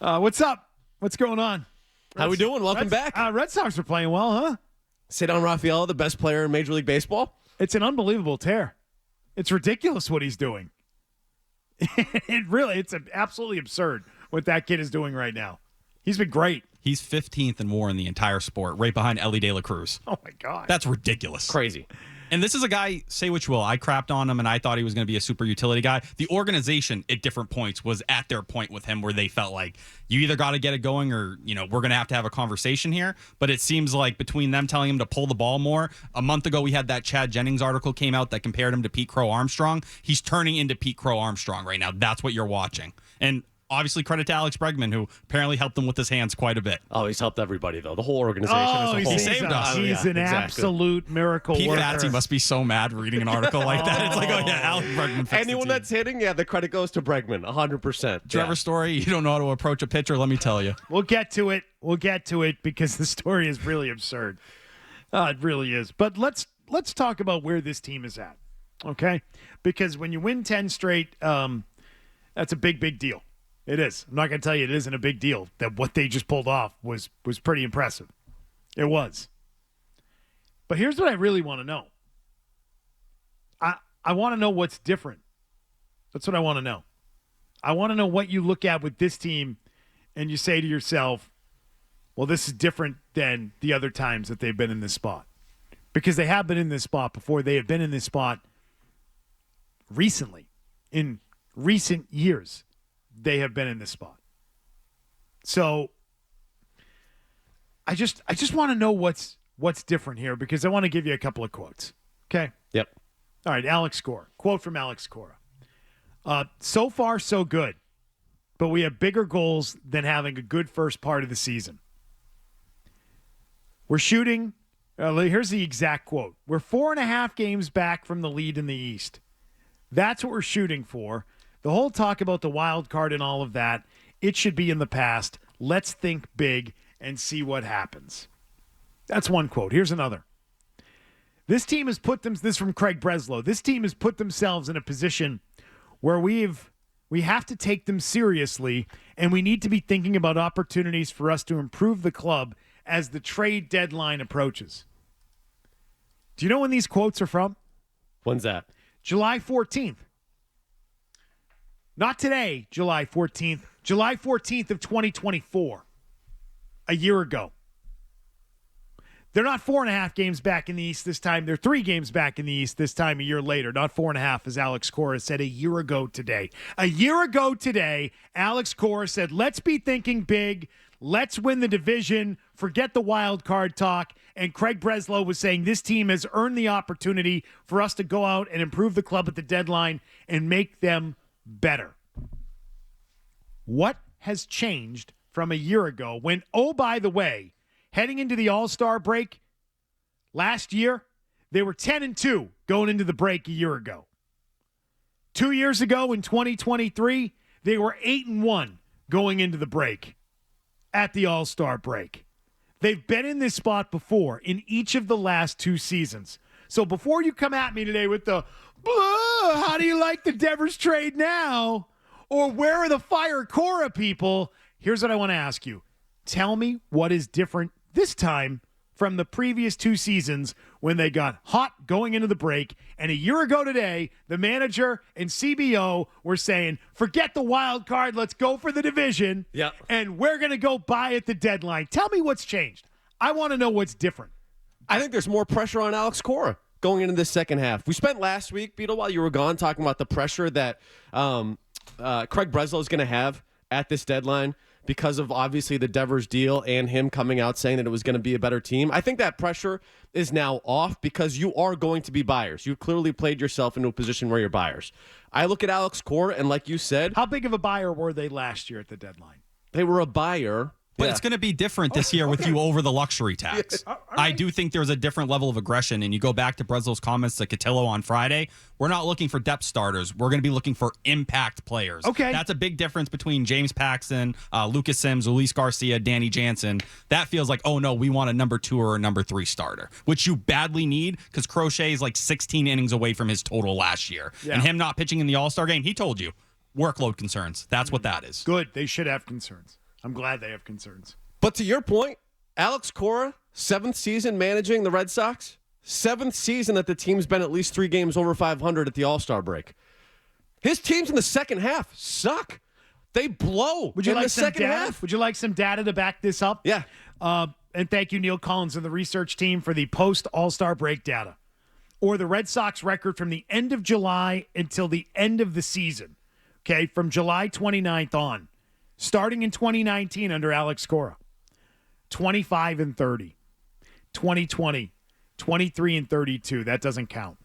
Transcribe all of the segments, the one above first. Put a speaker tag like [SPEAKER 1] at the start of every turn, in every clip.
[SPEAKER 1] What's up? What's going on?
[SPEAKER 2] How we doing? Welcome back.
[SPEAKER 1] Red Sox are playing well, huh?
[SPEAKER 2] Cedar Rafael, the best player in Major League Baseball.
[SPEAKER 1] It's an unbelievable tear. It's ridiculous what he's doing. It's absolutely absurd what that kid is doing right now. He's been great.
[SPEAKER 3] He's 15th in WAR in the entire sport, right behind Ellie De La Cruz.
[SPEAKER 1] Oh, my God.
[SPEAKER 3] That's ridiculous.
[SPEAKER 2] Crazy.
[SPEAKER 3] And this is a guy, say what you will, I crapped on him and I thought he was going to be a super utility guy. The organization at different points was at their point with him where they felt like you either got to get it going or, we're going to have a conversation here. But it seems like between them telling him to pull the ball more, a month ago we had that Chad Jennings article came out that compared him to Pete Crow Armstrong. He's turning into Pete Crow Armstrong right now. That's what you're watching. And obviously, credit to Alex Bregman, who apparently helped him with his hands quite a bit.
[SPEAKER 2] Oh, he's helped everybody, though. The whole organization as a whole.
[SPEAKER 3] He saved us.
[SPEAKER 1] He's an absolute miracle
[SPEAKER 3] Pete
[SPEAKER 1] worker.
[SPEAKER 3] Fatsy must be so mad reading an article like that. It's like, oh, yeah, Alex Bregman fixed
[SPEAKER 2] Anyone that's hitting, the credit goes to Bregman, 100%.
[SPEAKER 3] Trevor Story, you don't know how to approach a pitcher, let me tell you.
[SPEAKER 1] We'll get to it because the story is really absurd. It really is. But let's talk about where this team is at, okay? Because when you win 10 straight, that's a big, big deal. It is. I'm not going to tell you it isn't a big deal. That what they just pulled off was pretty impressive. It was. But here's what I really want to know. I want to know what's different. That's what I want to know. I want to know what you look at with this team and you say to yourself, well, this is different than the other times that they've been in this spot. Because they have been in this spot before. They have been in this spot recently, in recent years. They have been in this spot. So I just want to know what's different here because I want to give you a couple of quotes. Okay?
[SPEAKER 2] Yep.
[SPEAKER 1] All right, Alex Cora. Quote from Alex Cora. So far, so good, but we have bigger goals than having a good first part of the season. We're shooting. Here's the exact quote. We're 4.5 games back from the lead in the East. That's what we're shooting for. The whole talk about the wild card and all of that, it should be in the past. Let's think big and see what happens. That's one quote. Here's another. This team has this is from Craig Breslow. This team has put themselves in a position where we have to take them seriously, and we need to be thinking about opportunities for us to improve the club as the trade deadline approaches. Do you know when these quotes are from?
[SPEAKER 2] When's that?
[SPEAKER 1] July 14th. Not today, July 14th. July 14th of 2024. A year ago. They're not 4.5 games back in the East this time. They're 3 games back in the East this time a year later. Not 4.5, as Alex Cora said a year ago today. A year ago today, Alex Cora said, let's be thinking big. Let's win the division. Forget the wild card talk. And Craig Breslow was saying this team has earned the opportunity for us to go out and improve the club at the deadline and make them better. What has changed from a year ago when, oh, by the way, heading into the All-Star break last year, they were 10-2 going into the break a year ago. 2 years ago in 2023, they were 8-1 going into the break at the All-Star break. They've been in this spot before in each of the last 2 seasons. So before you come at me today with the, how do you like the Devers trade now? Or where are the Fire Cora people? Here's what I want to ask you. Tell me what is different this time from the previous 2 seasons when they got hot going into the break. And a year ago today, the manager and CBO were saying, forget the wild card, let's go for the division.
[SPEAKER 2] Yep.
[SPEAKER 1] And we're going to go buy at the deadline. Tell me what's changed. I want to know what's different.
[SPEAKER 2] I think there's more pressure on Alex Cora going into this second half. We spent last week, Beetle, while you were gone, talking about the pressure that Craig Breslow is going to have at this deadline because of obviously the Devers deal and him coming out saying that it was going to be a better team. I think that pressure is now off because you are going to be buyers. You've clearly played yourself into a position where you're buyers. I look at Alex Cora, and like you said,
[SPEAKER 1] how big of a buyer were they last year at the deadline?
[SPEAKER 2] They were a buyer.
[SPEAKER 3] But it's going to be different this year with you over the luxury tax.
[SPEAKER 1] Right.
[SPEAKER 3] I do think there's a different level of aggression, and you go back to Breslow's comments to Cotillo on Friday. We're not looking for depth starters. We're going to be looking for impact players.
[SPEAKER 1] Okay.
[SPEAKER 3] That's a big difference between James Paxton, Lucas Sims, Luis Garcia, Danny Jansen. That feels like, oh, no, we want a number 2 or a number 3 starter, which you badly need because Crochet is like 16 innings away from his total last year.
[SPEAKER 1] Yeah.
[SPEAKER 3] And him not pitching in the All-Star game, he told you, workload concerns. That's what that is.
[SPEAKER 1] Good. They should have concerns. I'm glad they have concerns.
[SPEAKER 2] But to your point, Alex Cora, 7th season managing the Red Sox, 7th season that the team's been at least 3 games over 500 at the All-Star break. His teams in the second half suck. They blow
[SPEAKER 1] Would you
[SPEAKER 2] in
[SPEAKER 1] like
[SPEAKER 2] the
[SPEAKER 1] some
[SPEAKER 2] second
[SPEAKER 1] data?
[SPEAKER 2] half.
[SPEAKER 1] Would you like some data to back this up?
[SPEAKER 2] Yeah.
[SPEAKER 1] And thank you, Neil Collins and the research team, for the post-All-Star break data, or the Red Sox record from the end of July until the end of the season. Okay, from July 29th on, starting in 2019 under Alex Cora, 25-30, 2020, 23-32. That doesn't count.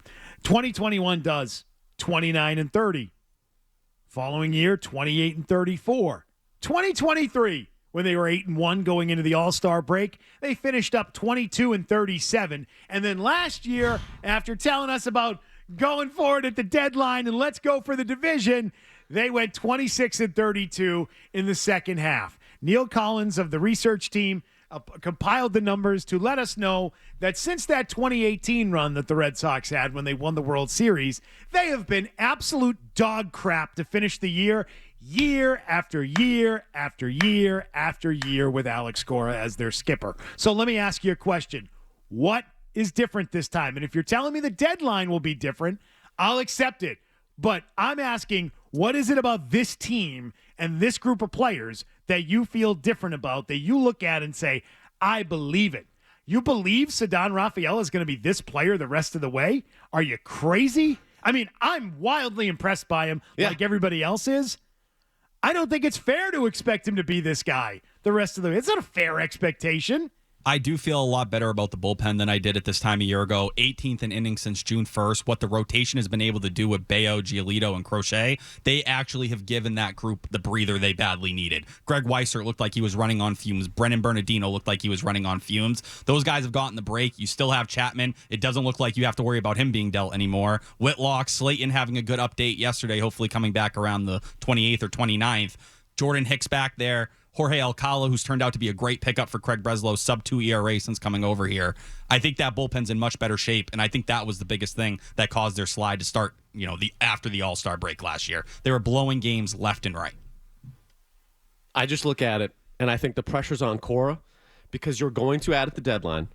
[SPEAKER 1] 2021 does, 29-30. Following year, 28-34. 2023, when they were 8-1 going into the All-Star break, they finished up 22-37. And then last year, after telling us about going forward at the deadline and let's go for the division, they went 26-32 in the second half. Neil Collins of the research team compiled the numbers to let us know that since that 2018 run that the Red Sox had when they won the World Series, they have been absolute dog crap to finish the year after year after year after year with Alex Cora as their skipper. So let me ask you a question. What is different this time? And if you're telling me the deadline will be different, I'll accept it. But I'm asking, what is it about this team and this group of players that you feel different about, that you look at and say, I believe it? You believe Ceddanne Rafaela is going to be this player the rest of the way? Are you crazy? I mean, I'm wildly impressed by him like everybody else is. I don't think it's fair to expect him to be this guy the rest of the way. It's not a fair expectation.
[SPEAKER 3] I do feel a lot better about the bullpen than I did at this time a year ago. 18th in innings since June 1st. What the rotation has been able to do with Bayo, Giolito, and Crochet, they actually have given that group the breather they badly needed. Greg Weissert looked like he was running on fumes. Brennan Bernardino looked like he was running on fumes. Those guys have gotten the break. You still have Chapman. It doesn't look like you have to worry about him being dealt anymore. Whitlock, Slayton having a good update yesterday, hopefully coming back around the 28th or 29th. Jordan Hicks back there. Jorge Alcala, who's turned out to be a great pickup for Craig Breslow, sub-2 ERA since coming over here. I think that bullpen's in much better shape, and I think that was the biggest thing that caused their slide to start, after the All-Star break last year. They were blowing games left and right.
[SPEAKER 2] I just look at it, and I think the pressure's on Cora because you're going to add at the deadline.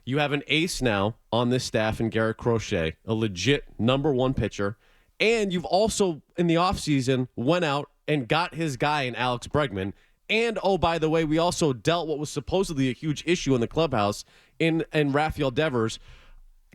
[SPEAKER 2] You have an ace now on this staff in Garrett Crochet, a legit number 1 pitcher, and you've also, in the offseason, went out and got his guy in Alex Bregman. And, oh, by the way, we also dealt what was supposedly a huge issue in the clubhouse in Rafael Devers,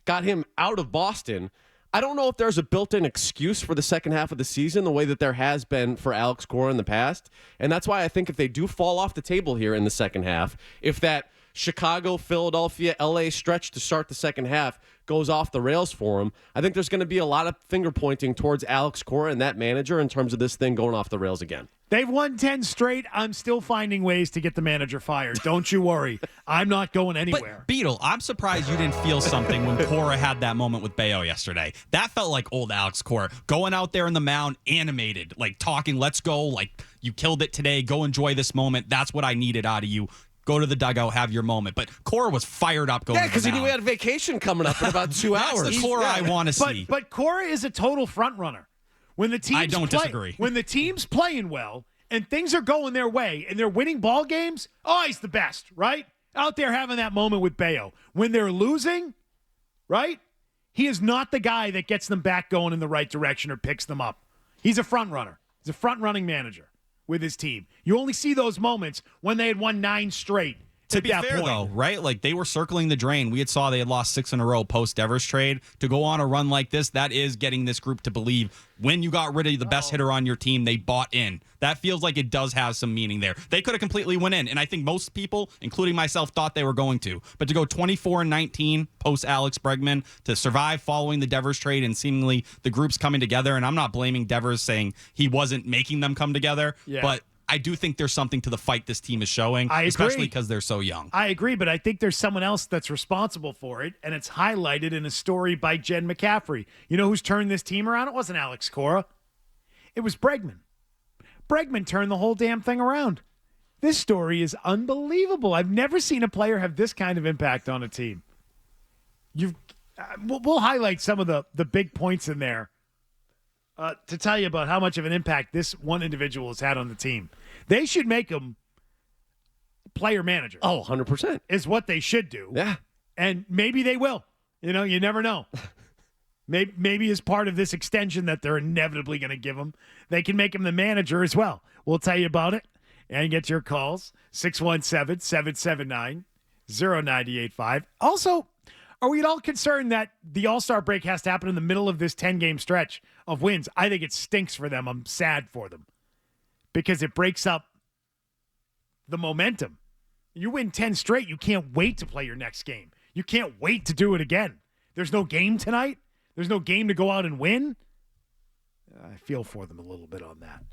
[SPEAKER 2] got him out of Boston. I don't know if there's a built-in excuse for the second half of the season the way that there has been for Alex Cora in the past. And that's why I think if they do fall off the table here in the second half, if that Chicago, Philadelphia, LA stretch to start the second half goes off the rails for him, I think there's going to be a lot of finger pointing towards Alex Cora and that manager in terms of this thing going off the rails again.
[SPEAKER 1] They've won 10 straight. I'm still finding ways to get the manager fired. Don't you worry. I'm not going anywhere.
[SPEAKER 3] But, Beetle, I'm surprised you didn't feel something when Cora had that moment with Bayo yesterday. That felt like old Alex Cora. Going out there in the mound, animated, like talking, let's go, like you killed it today, go enjoy this moment. That's what I needed out of you. Go to the dugout, have your moment. But Cora was fired up going to the mound.
[SPEAKER 2] Yeah, because he knew he had a vacation coming up in about 2 hours.
[SPEAKER 3] That's the Cora I want to see.
[SPEAKER 1] But Cora is a total front runner. When the team's
[SPEAKER 3] disagree.
[SPEAKER 1] When the team's playing well and things are going their way and they're winning ball games, he's the best, right? Out there having that moment with Bayo. When they're losing, right? He is not the guy that gets them back going in the right direction or picks them up. He's a front runner. He's a front-running manager with his team. You only see those moments when they had won 9 straight.
[SPEAKER 3] To be fair, though, right? Like, they were circling the drain. We saw they had lost 6 in a row post-Devers trade. To go on a run like this, that is getting this group to believe when you got rid of the best hitter on your team, they bought in. That feels like it does have some meaning there. They could have completely went in, and I think most people, including myself, thought they were going to. But to go 24-19 post-Alex Bregman, to survive following the Devers trade and seemingly the groups coming together, and I'm not blaming Devers saying he wasn't making them come together, but I do think there's something to the fight this team is showing, especially because they're so young.
[SPEAKER 1] I agree, but I think there's someone else that's responsible for it, and it's highlighted in a story by Jen McCaffrey. You know who's turned this team around? It wasn't Alex Cora. It was Bregman. Bregman turned the whole damn thing around. This story is unbelievable. I've never seen a player have this kind of impact on a team. We'll highlight some of the big points in there to tell you about how much of an impact this one individual has had on the team. They should make him player manager.
[SPEAKER 2] Oh, 100%.
[SPEAKER 1] Is what they should do.
[SPEAKER 2] Yeah.
[SPEAKER 1] And maybe they will. You never know. Maybe as part of this extension that they're inevitably going to give him, they can make him the manager as well. We'll tell you about it and get your calls. 617-779-0985. Also, are we at all concerned that the All-Star break has to happen in the middle of this 10-game stretch of wins? I think it stinks for them. I'm sad for them because it breaks up the momentum. You win 10 straight, you can't wait to play your next game. You can't wait to do it again. There's no game tonight. There's no game to go out and win. I feel for them a little bit on that.